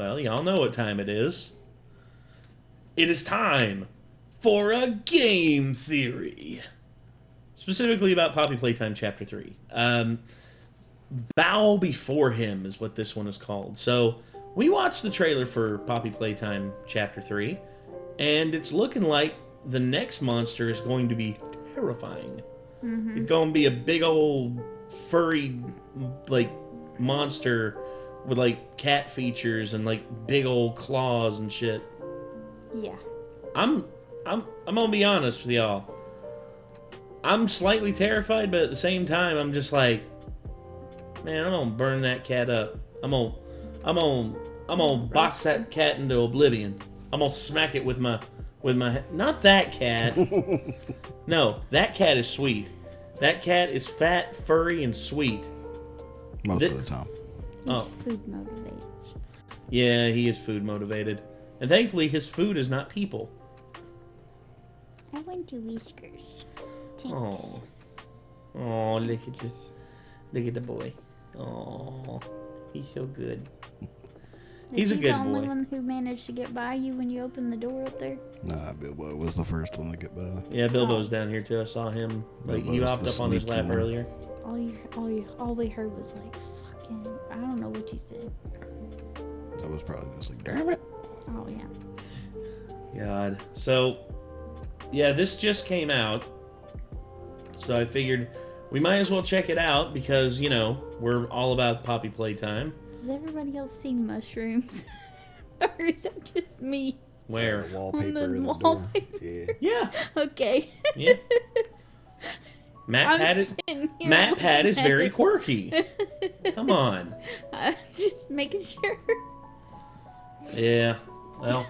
Well, y'all know what time it is. It is time for a game theory. Specifically about Poppy Playtime Chapter 3. Bow Before Him is what this one is called. So, we watched the trailer for Poppy Playtime Chapter 3, and it's looking like the next monster is going to be terrifying. Mm-hmm. It's going to be a big old furry, like, monster with, like, cat features and, like, big old claws and shit. Yeah. I'm gonna be honest with y'all. I'm slightly terrified, but at the same time, I'm just like, man, I'm gonna burn that cat up. I'm gonna box that cat into oblivion. I'm gonna smack it with my not that cat. No, that cat is sweet. That cat is fat, furry, and sweet. Most of the time. He's food motivated. Yeah, he is food motivated. And thankfully, his food is not people. I went to Whiskers. Oh, look at the boy. Oh, he's so good. He's a good boy. Is he the only one who managed to get by you when you opened the door up there? Nah, Bilbo was the first one to get by. Yeah, Bilbo's down here too. I saw him. Like he hopped up on his lap earlier. All we heard was like, fucking, I don't know what you said. I was probably just like, damn it. Oh yeah. God. So, yeah, this just came out. So I figured we might as well check it out because, you know, we're all about Poppy Playtime. Does everybody else see mushrooms? Or is it just me? Where? The wallpaper on the in the wallpaper. door. Yeah. Okay. Yeah. Matt Pat is very quirky. Come on. Just making sure. Yeah. Well,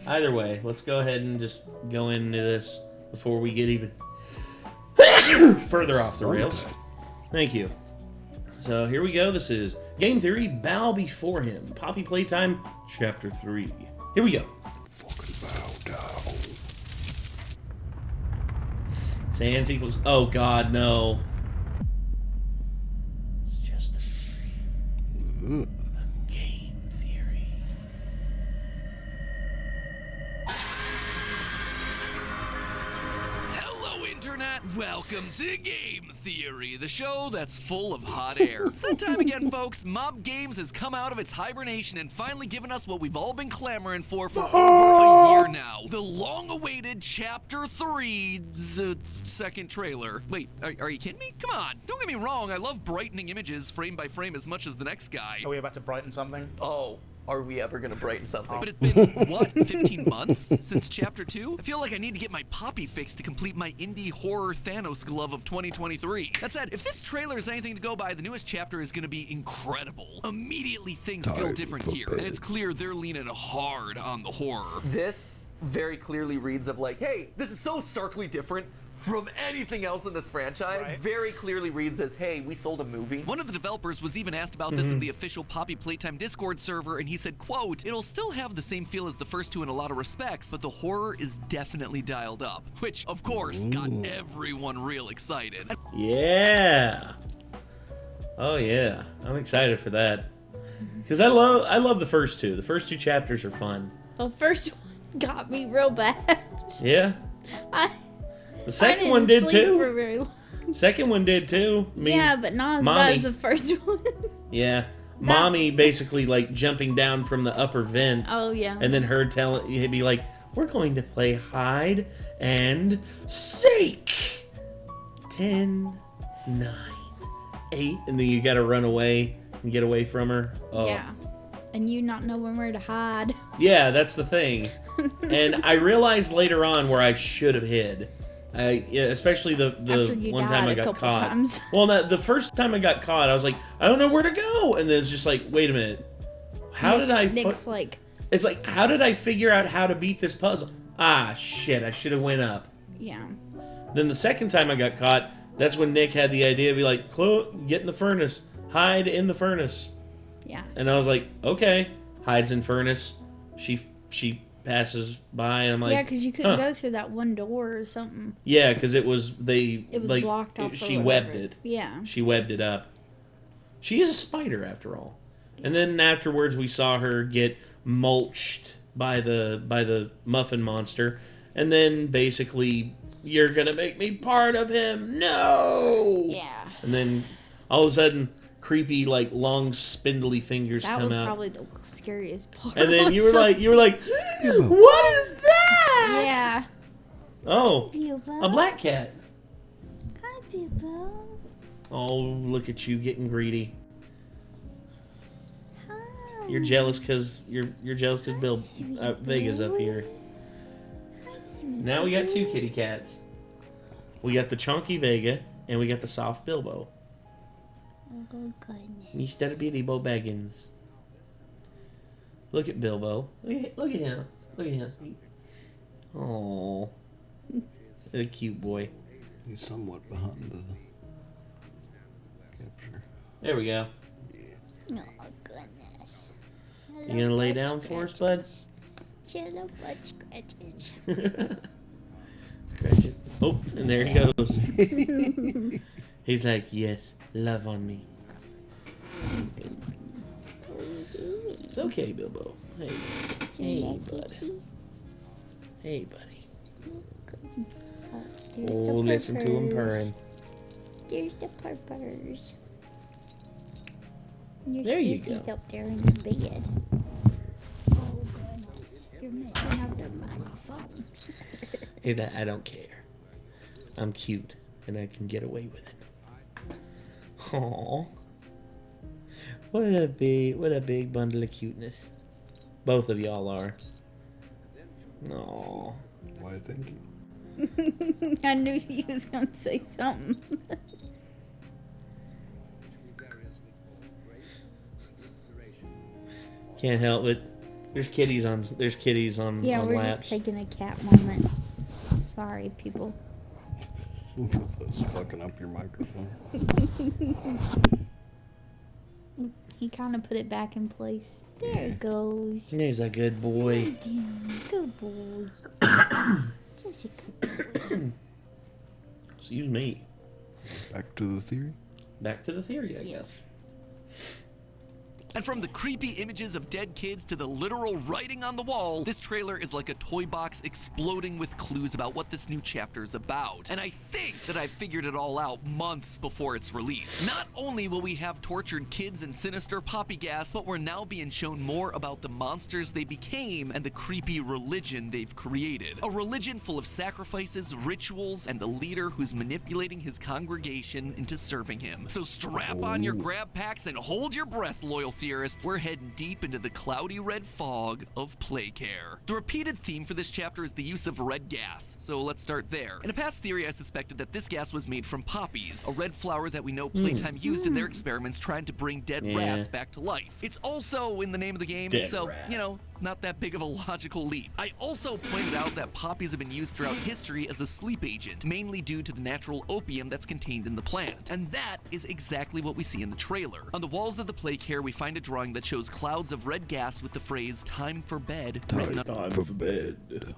either way, let's go ahead and just go into this before we get even further off the rails. Thank you. So here we go. This is Game Theory, Bow Before Him. Poppy Playtime, Chapter 3. Here we go. Fucking bow down. Sans equals... Oh, God, no. It's just a game theory. Hello, Internet. Welcome to Game Theory, the show that's full of hot air. It's that time again, folks. Mob Games has come out of its hibernation and finally given us what we've all been clamoring for over a year now. The long-awaited Chapter 3's second trailer. Wait, are you kidding me? Come on. Don't get me wrong. I love brightening images frame by frame as much as the next guy. Are we about to brighten something? Oh, are we ever gonna brighten something? But it's been, what, 15 months since Chapter 2? I feel like I need to get my Poppy fix to complete my indie horror Thanos glove of 2023. That said, if this trailer is anything to go by, the newest chapter is gonna be incredible. Immediately things feel different here, and it's clear they're leaning hard on the horror. This very clearly reads of like, hey, this is so starkly different from anything else in this franchise. Right. Very clearly reads as, hey, we sold a movie. One of the developers was even asked about this in the official Poppy Playtime Discord server, and he said, quote, "It'll still have the same feel as the first two in a lot of respects, but the horror is definitely dialed up." Which, of course, got everyone real excited. Yeah. Oh, yeah. I'm excited for that. Because I love the first two. The first two chapters are fun. The first one got me real bad. Yeah. The second one did too. Second one did too. I mean, yeah, but not as bad as the first one. Yeah. Mommy basically like jumping down from the upper vent. Oh, yeah. And then her telling, he'd be like, we're going to play hide and seek. 10, 9, 8. And then you got to run away and get away from her. Oh. Yeah. And you not knowing where to hide. Yeah, that's the thing. And I realized later on where I should have hid. Especially the one time I got caught. Times. Well, the first time I got caught, I was like, I don't know where to go. And then it's just like, wait a minute. Nick's like... It's like, how did I figure out how to beat this puzzle? Ah, shit, I should have went up. Yeah. Then the second time I got caught, that's when Nick had the idea to be like, get in the furnace. Hide in the furnace. Yeah. And I was like, okay. Hides in furnace. She passes by, and I'm like, yeah, because you couldn't go through that one door or something. Yeah, because it was like, blocked off. She webbed it. Yeah. She webbed it up. She is a spider after all. And then afterwards, we saw her get mulched by the muffin monster, and then basically, you're gonna make me part of him. No. Yeah. And then all of a sudden, creepy like long spindly fingers That come was out. probably the scariest part. And then you were like, what is that? Yeah. Oh, Bilbo. a black cat. Hi, Bilbo. Oh, look at you getting greedy. Hi. You're jealous because Bill Sweet Vega's up boy. here. Hi, sweet Now we got boy. 2 kitty cats. We got the chunky Vega and we got the soft Bilbo. Oh, goodness. Instead of Bilbo Baggins. Look at Bilbo. Look at him. Look at him. Oh, a cute boy. He's somewhat behind the capture. There we go. Oh, goodness. You gonna lay down for us, bud? Hello, butt scratches. Scratch it. Oh, and there he goes. He's like, yes, love on me. It's okay, Bilbo. Hey, hey, bud. Hey, buddy. Oh, listen to him purring. There's the purpers. Your There you sissy's go. up there in the bed. Oh, goodness. You're messing up the microphone. Hey, I don't care. I'm cute, and I can get away with it. Aww. What a big bundle of cuteness. Both of y'all are. Aww. Why, thank you. I knew he was going to say something. Can't help it. There's kitties on Yeah, on we're laps. just taking a cat moment. Sorry, people. That's fucking up your microphone. He kind of put it back in place. There it goes. There's a good boy. Good boy. Just a good boy. Excuse me. Back to the theory. Back to the theory, I guess. And from the creepy images of dead kids to the literal writing on the wall, this trailer is like a toy box exploding with clues about what this new chapter is about. And I think that I figured it all out months before its release. Not only will we have tortured kids and sinister poppy gas, but we're now being shown more about the monsters they became and the creepy religion they've created. A religion full of sacrifices, rituals, and a leader who's manipulating his congregation into serving him. So strap on your grab packs and hold your breath, loyal theorists. We're heading deep into the cloudy red fog of Playcare. The repeated theme for this chapter is the use of red gas, so let's start there. In a past theory, I suspected that this gas was made from poppies, a red flower that we know Playtime used in their experiments trying to bring dead rats back to life. It's also in the name of the game, Dead so, rat. you know, not that big of a logical leap. I also pointed out that poppies have been used throughout history as a sleep agent, mainly due to the natural opium that's contained in the plant. And that is exactly what we see in the trailer. On the walls of the Playcare, we find a drawing that shows clouds of red gas with the phrase "time for bed" written Time for bed.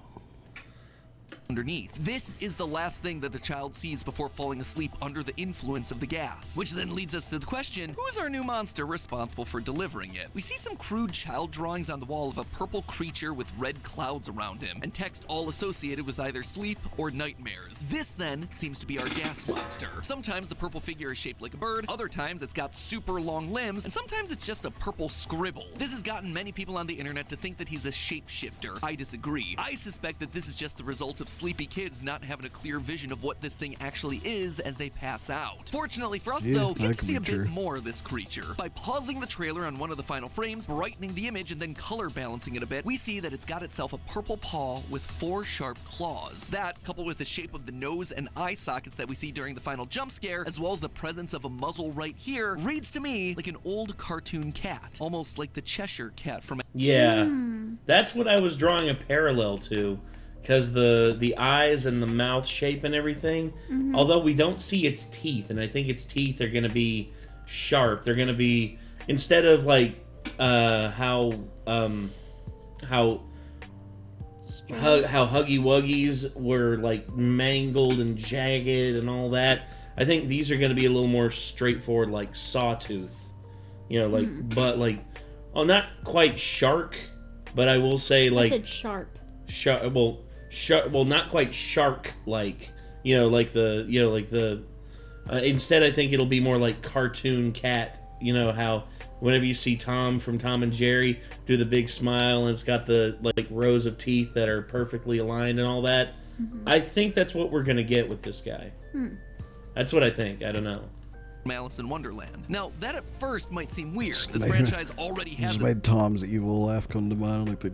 underneath. This is the last thing that the child sees before falling asleep under the influence of the gas. Which then leads us to the question, who's our new monster responsible for delivering it? We see some crude child drawings on the wall of a purple creature with red clouds around him, and text all associated with either sleep or nightmares. This then seems to be our gas monster. Sometimes the purple figure is shaped like a bird, other times it's got super long limbs, and sometimes it's just a purple scribble. This has gotten many people on the internet to think that he's a shapeshifter. I disagree. I suspect that this is just the result of sleepy kids not having a clear vision of what this thing actually is as they pass out. Fortunately for us, though, we get that to see a could be bit true. more of this creature. By pausing the trailer on one of the final frames, brightening the image, and then color balancing it a bit, we see that it's got itself a purple paw with 4 sharp claws. That, coupled with the shape of the nose and eye sockets that we see during the final jump scare, as well as the presence of a muzzle right here, reads to me like an old cartoon cat. Almost like the Cheshire Cat from... Yeah, that's what I was drawing a parallel to, because the eyes and the mouth shape and everything. Although we don't see its teeth, and I think its teeth are going to be sharp. They're going to be, instead of like how Huggy Wuggies were like mangled and jagged and all that. I think these are going to be a little more straightforward, like Sawtooth. You know, like, but like, oh, not quite shark, but I will say like I said sharp. Well, not quite shark-like. You know, like the. Instead, I think it'll be more like cartoon cat. You know how whenever you see Tom from Tom and Jerry do the big smile and it's got the like rows of teeth that are perfectly aligned and all that. I think that's what we're gonna get with this guy. That's what I think. I don't know. Alice in Wonderland. Now, that at first might seem weird. This franchise already has Just made Tom's evil laugh come to mind. Like the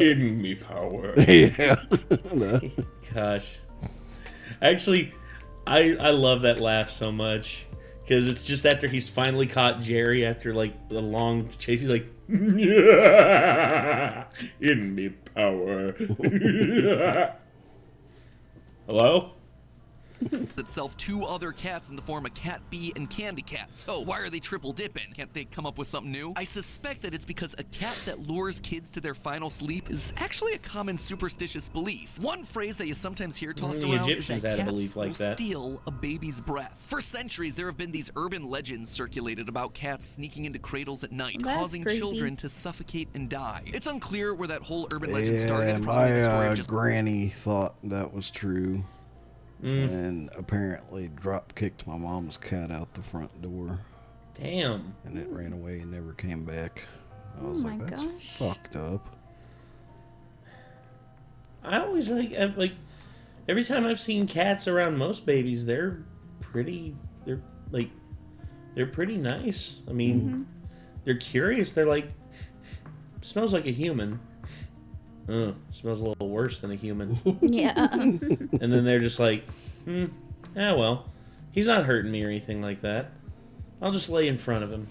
In me power. Yeah. Gosh. Actually, I love that laugh so much. Because it's just after he's finally caught Jerry after, like, the long chase. He's like, in me power. Hello? itself 2 other cats in the form of Cat B and Candy Cat. So why are they triple dipping? Can't they come up with something new? I suspect that it's because a cat that lures kids to their final sleep is actually a common superstitious belief. One phrase that you sometimes hear tossed around Egyptians is that had a cats belief like will that. steal a baby's breath. For centuries, there have been these urban legends circulated about cats sneaking into cradles at night, That's causing creepy. children to suffocate and die. It's unclear where that whole urban legend Yeah, started. Probably the story my of just granny thought that was true. And apparently drop kicked my mom's cat out the front door. Damn. And it ran away and never came back. I Oh was my like, that's gosh. fucked up. I always like every time I've seen cats around most babies, they're pretty nice. I mean, they're curious. They're like, smells like a human. Smells a little worse than a human. Yeah. And then they're just like, well, he's not hurting me or anything like that. I'll just lay in front of him.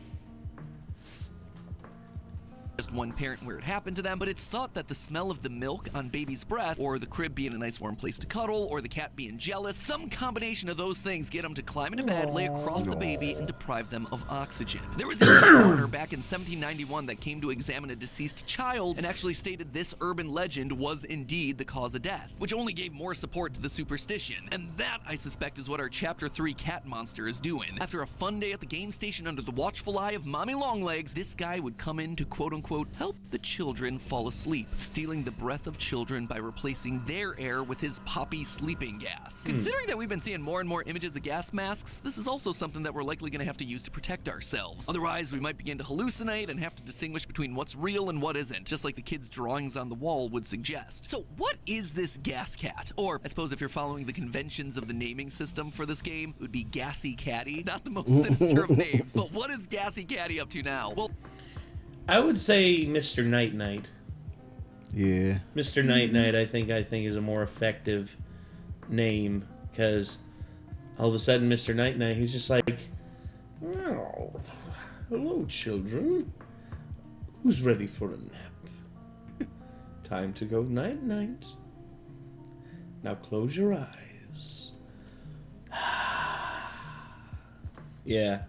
just one parent where it happened to them, but it's thought that the smell of the milk on baby's breath, or the crib being a nice warm place to cuddle, or the cat being jealous, some combination of those things get them to climb into bed, lay across the baby, and deprive them of oxygen. There was a coroner back in 1791 that came to examine a deceased child and actually stated this urban legend was indeed the cause of death, which only gave more support to the superstition. And that, I suspect, is what our Chapter 3 cat monster is doing. After a fun day at the game station under the watchful eye of Mommy Longlegs, this guy would come in to quote-unquote help the children fall asleep, stealing the breath of children by replacing their air with his poppy sleeping gas. Considering that we've been seeing more and more images of gas masks, this is also something that we're likely going to have to use to protect ourselves. Otherwise, we might begin to hallucinate and have to distinguish between what's real and what isn't, just like the kids' drawings on the wall would suggest. So what is this gas cat? Or, I suppose if you're following the conventions of the naming system for this game, it would be Gassy Catty, not the most sinister of names. But what is Gassy Catty up to now? Well, I would say Mr. Night Night. Yeah. Mr. Night Night, I think is a more effective name, because all of a sudden, Mr. Night Night, he's just like, oh, hello, children. Who's ready for a nap? Time to go night night. Now close your eyes. Yeah.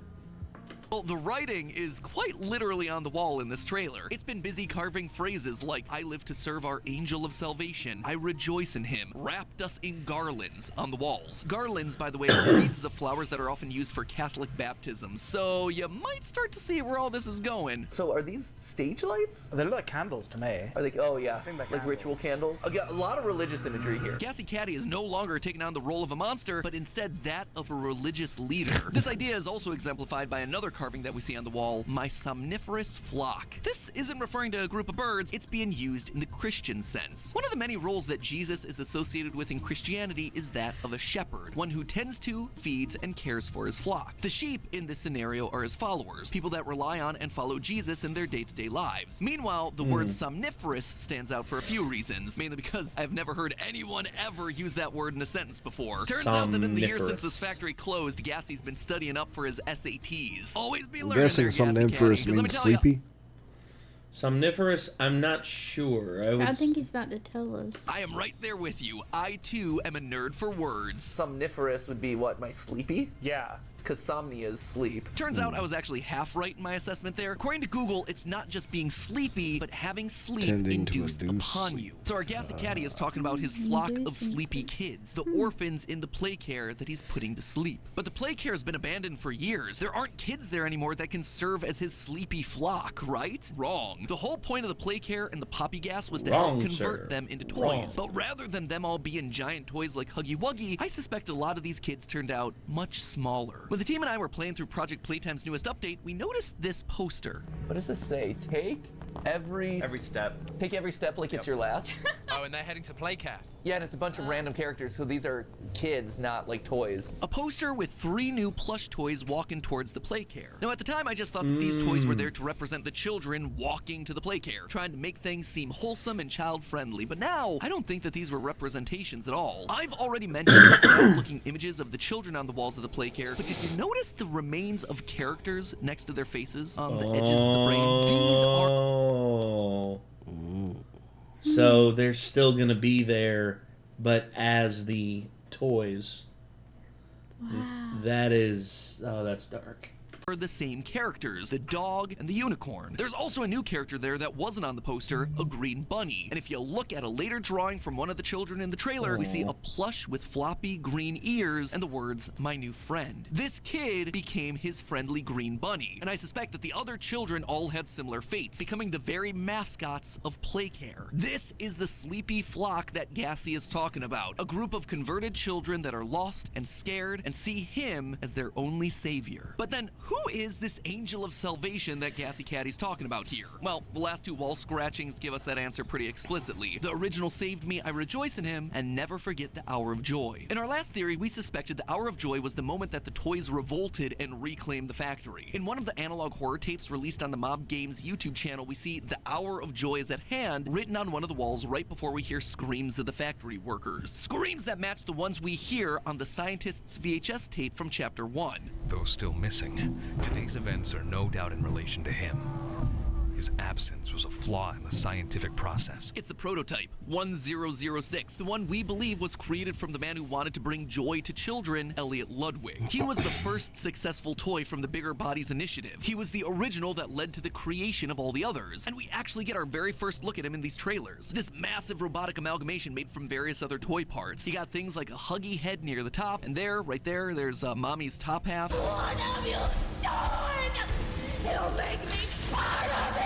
well, the writing is quite literally on the wall in this trailer. It's been busy carving phrases like, I live to serve our angel of salvation, I rejoice in him, wrapped us in garlands on the walls. Garlands, by the way, are wreaths of flowers that are often used for Catholic baptisms, so you might start to see where all this is going. So are these stage lights? They look like candles to me. Are they? Oh yeah, think they're like ritual candles. Okay, a lot of religious imagery here. Gassy Catty is no longer taking on the role of a monster, but instead that of a religious leader. This idea is also exemplified by another carving that we see on the wall, my somniferous flock. This isn't referring to a group of birds, it's being used in the Christian sense. One of the many roles that Jesus is associated with in Christianity is that of a shepherd, one who tends to, feeds, and cares for his flock. The sheep in this scenario are his followers, people that rely on and follow Jesus in their day-to-day lives. Meanwhile, the word somniferous stands out for a few reasons, mainly because I've never heard anyone ever use that word in a sentence before. Turns out that in the years since this factory closed, Gassy's been studying up for his SATs. Always be I'm learning guessing there, Gassy somniferous Catty, 'cause means I'ma tell ya, sleepy. Somniferous, I'm not sure. I think he's about to tell us. I am right there with you. I too am a nerd for words. Somniferous would be what? My sleepy? Yeah. Kasomnia is sleep. Turns out I was actually half right in my assessment there. According to Google, it's not just being sleepy, but having sleep Tending to induced induce upon sleep. you. So our gassy caddy is talking about his flock of sleepy kids, the orphans in the play care that he's putting to sleep. But the play care has been abandoned for years. There aren't kids there anymore that can serve as his sleepy flock, right? Wrong. The whole point of the play care and the poppy gas was to help convert them into toys. But rather than them all being giant toys like Huggy Wuggy, I suspect a lot of these kids turned out much smaller. When the team and I were playing through Project Playtime's newest update, we noticed this poster. What does this say? Take every step. Take every step like it's your last. Oh, and they're heading to Playcare. Yeah, and it's a bunch of random characters, so these are kids, not like toys. A poster with 3 new plush toys walking towards the play care. Now at the time I just thought that these toys were there to represent the children walking to the play care, trying to make things seem wholesome and child friendly, but now I don't think that these were representations at all. I've already mentioned the sad looking images of the children on the walls of the play care, but did you notice the remains of characters next to their faces on the edges of the frame? These are... So they're still gonna be there, but as the toys. Wow. That is... Oh, that's dark. are the same characters, the dog and the unicorn. There's also a new character there that wasn't on the poster, a green bunny. And if you look at a later drawing from one of the children in the trailer, we see a plush with floppy green ears and the words, "My new friend." This kid became his friendly green bunny, and I suspect that the other children all had similar fates, becoming the very mascots of Playcare. This is the sleepy flock that Gassy is talking about, a group of converted children that are lost and scared and see him as their only savior. But then, who is this angel of salvation that Gassy Caddy's talking about here? Well, the last two wall scratchings give us that answer pretty explicitly. The original saved me, I rejoice in him, and never forget the hour of joy. In our last theory, we suspected the hour of joy was the moment that the toys revolted and reclaimed the factory. In one of the analog horror tapes released on the Mob Games YouTube channel, we see "The hour of joy is at hand" written on one of the walls right before we hear screams of the factory workers. Screams that match the ones we hear on the scientist's VHS tape from Chapter 1. Though still missing, today's events are no doubt in relation to him. His absence was a flaw in the scientific process. It's the prototype, 1006, the one we believe was created from the man who wanted to bring joy to children, Elliot Ludwig. He was the first successful toy from the Bigger Bodies initiative. He was the original that led to the creation of all the others, and we actually get our very first look at him in these trailers. This massive robotic amalgamation made from various other toy parts. You got things like a huggy head near the top, and there, right there, there's Mommy's top half. What have you done? You make me part of you!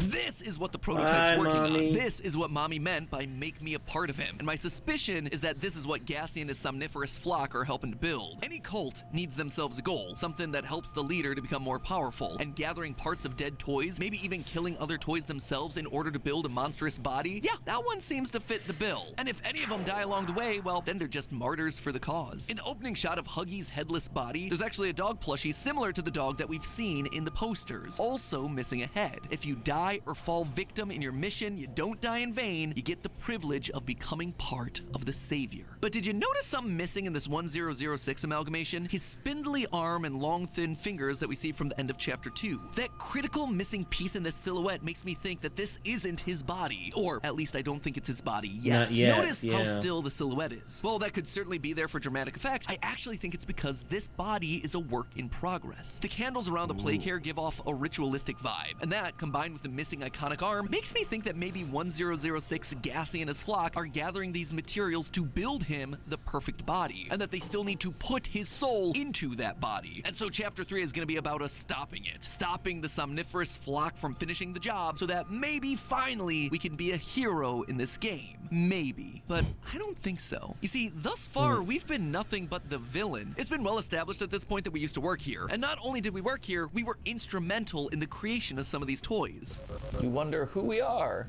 This is what the prototype's working on. This is what Mommy meant by "make me a part of him." And my suspicion is that this is what Gassy and his somniferous flock are helping to build. Any cult needs themselves a goal, something that helps the leader to become more powerful. And gathering parts of dead toys, maybe even killing other toys themselves in order to build a monstrous body, yeah, that one seems to fit the bill. And if any of them die along the way, well, then they're just martyrs for the cause. In the opening shot of Huggy's headless body, there's actually a dog plushie similar to the dog that we've seen in the posters, also missing a head. If you die or fall victim in your mission, you don't die in vain. You get the privilege of becoming part of the savior. But did you notice something missing in this 1006 amalgamation? His spindly arm and long thin fingers that we see from the end of Chapter 2. That critical missing piece in this silhouette makes me think that this isn't his body, or at least I don't think it's his body yet. Not yet, Notice how yeah. still the silhouette is. Well, that could certainly be there for dramatic effect. I actually think it's because this body is a work in progress. The candles around the Playcare give off a ritualistic vibe, and that, combined with the missing iconic arm, makes me think that maybe 1006 Gassy and his flock are gathering these materials to build him the perfect body, and that they still need to put his soul into that body. And so Chapter 3 is going to be about us stopping it, stopping the somniferous flock from finishing the job, so that maybe finally we can be a hero in this game. Maybe. But I don't think so. You see, thus far, we've been nothing but the villain. It's been well established at this point that we used to work here. And not only did we work here, we were instrumental in the creation of some of these toys. You wonder who we are.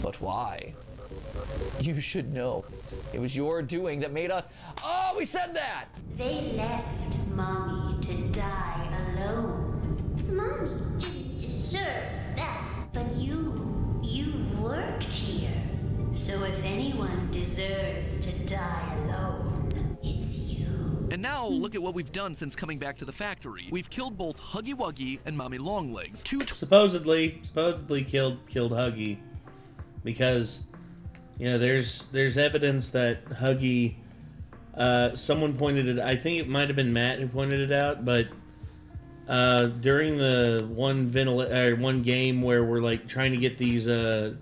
But why? You should know. It was your doing that made us... Oh, we said that! They left Mommy to die alone. Mommy didn't deserve that, but you worked here. So if anyone deserves to die alone, it's you. And now, look at what we've done since coming back to the factory. We've killed both Huggy Wuggy and Mommy Longlegs. Supposedly killed Huggy, because, you know, there's evidence that Huggy someone pointed it. I think it might have been Matt who pointed it out, but during the one game where we're like trying to get these, I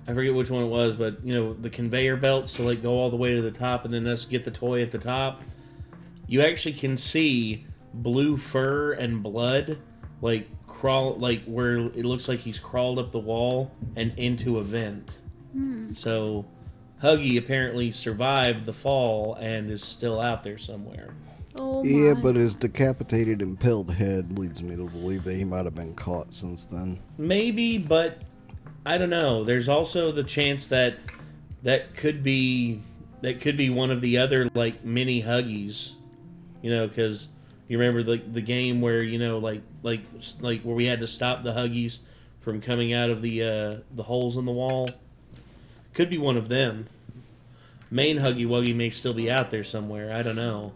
forget which one it was, but you know, the conveyor belts to like go all the way to the top, and then us get the toy at the top. You actually can see blue fur and blood like crawl, like where it looks like he's crawled up the wall and into a vent. So Huggy apparently survived the fall and is still out there somewhere. Oh my. Yeah, but his decapitated, impaled head leads me to believe that he might have been caught since then. Maybe, but I don't know. There's also the chance that could be one of the other like mini Huggies, you know, because you remember the game where, you know, like where we had to stop the Huggies from coming out of the holes in the wall. Could be one of them. Main Huggy Wuggy may still be out there somewhere. I don't know.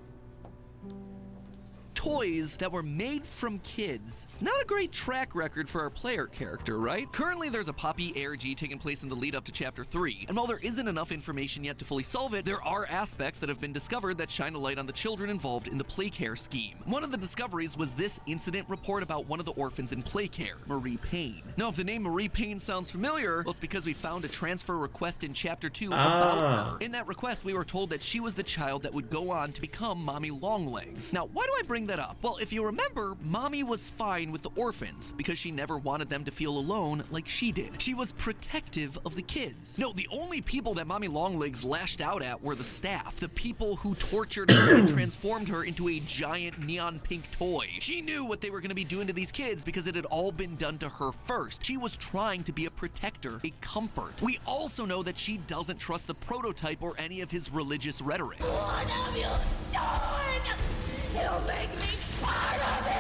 Toys that were made from kids. It's not a great track record for our player character, right? Currently, there's a Poppy ARG taking place in the lead up to Chapter 3, and while there isn't enough information yet to fully solve it, there are aspects that have been discovered that shine a light on the children involved in the Playcare scheme. One of the discoveries was this incident report about one of the orphans in Playcare, Marie Payne. Now, if the name Marie Payne sounds familiar, well, it's because we found a transfer request in Chapter 2 about her. In that request, we were told that she was the child that would go on to become Mommy Longlegs. Now, why do I bring that up? Well, if you remember, Mommy was fine with the orphans because she never wanted them to feel alone like she did. She was protective of the kids. No, the only people that Mommy Longlegs lashed out at were the staff, the people who tortured her and transformed her into a giant neon pink toy. She knew what they were going to be doing to these kids because it had all been done to her first. She was trying to be a protector, a comfort. We also know that she doesn't trust the prototype or any of his religious rhetoric. What have you done? You make me part of you!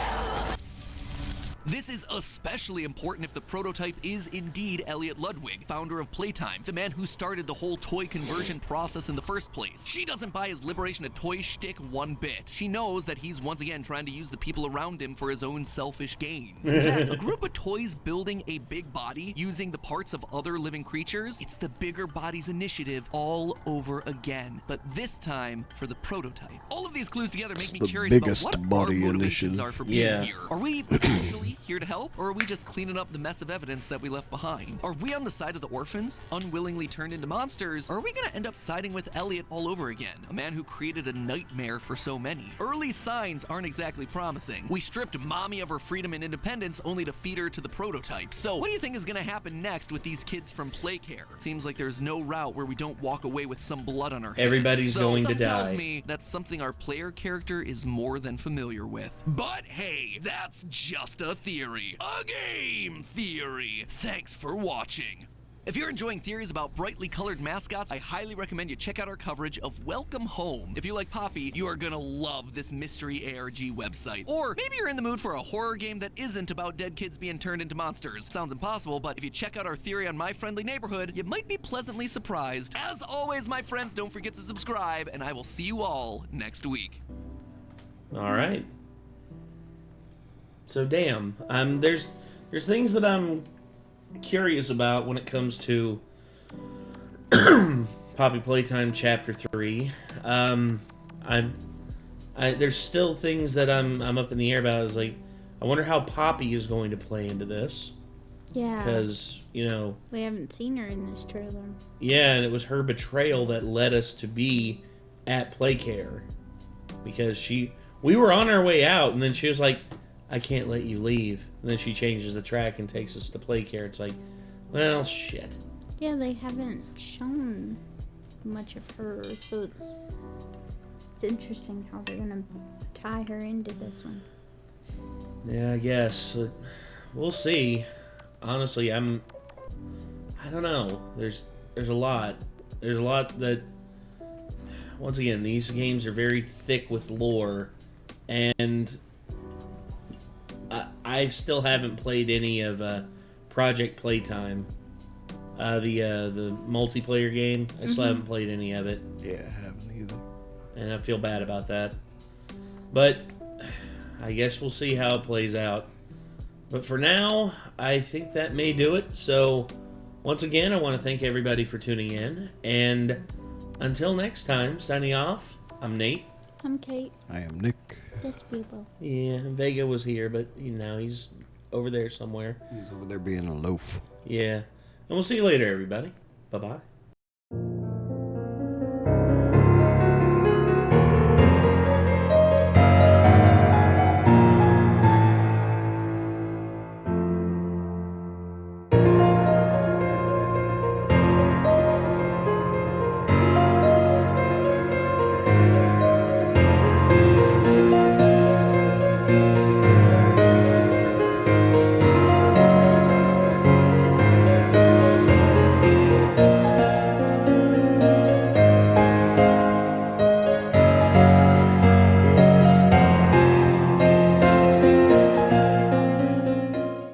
This is especially important if the prototype is indeed Elliot Ludwig, founder of Playtime, the man who started the whole toy conversion process in the first place. She doesn't buy his liberation of toy shtick one bit. She knows that he's once again trying to use the people around him for his own selfish gains. In fact, a group of toys building a big body using the parts of other living creatures, it's the Bigger Bodies Initiative all over again, but this time for the prototype. All of these clues together make me curious about what our motivations are for being here. Are we actually here to help, or are we just cleaning up the mess of evidence that we left behind? Are we on the side of the orphans, unwillingly turned into monsters, or are we gonna end up siding with Elliot all over again, a man who created a nightmare for so many? Early signs aren't exactly promising. We stripped Mommy of her freedom and independence only to feed her to the prototype. So what do you think is gonna happen next with these kids from Playcare? Seems like there's no route where we don't walk away with some blood on our hands. Everybody's going to die. Tells me that's something our player character is more than familiar with. But hey, that's just a theory. A game theory. Thanks for watching. If you're enjoying theories about brightly colored mascots, I highly recommend you check out our coverage of Welcome Home. If you like Poppy, you are gonna love this mystery ARG website. Or maybe you're in the mood for a horror game that isn't about dead kids being turned into monsters. Sounds impossible, but if you check out our theory on My Friendly Neighborhood, you might be pleasantly surprised. As always, my friends, don't forget to subscribe, and I will see you all next week. All right. So damn, there's things that I'm curious about when it comes to Poppy Playtime Chapter 3. There's still things that I'm up in the air about. I was like, I wonder how Poppy is going to play into this. Yeah. Because, you know, we haven't seen her in this trailer. Yeah, and it was her betrayal that led us to be at Playcare. Because we were on our way out, and then she was like, I can't let you leave. And then she changes the track and takes us to Playcare. It's like, well, shit. Yeah, they haven't shown much of her, so it's interesting how they're gonna tie her into this one. Yeah, I guess. We'll see. Honestly, I don't know. There's a lot. There's a lot that, once again, these games are very thick with lore, and I still haven't played any of Project Playtime, the multiplayer game. I still haven't played any of it. Yeah, I haven't either. And I feel bad about that. But I guess we'll see how it plays out. But for now, I think that may do it. So, once again, I want to thank everybody for tuning in. And until next time, signing off, I'm Nate. I'm Kate. I am Nick. That's people. Yeah, Vega was here, but he's over there somewhere. He's over there being a loaf. Yeah. And we'll see you later, everybody. Bye-bye.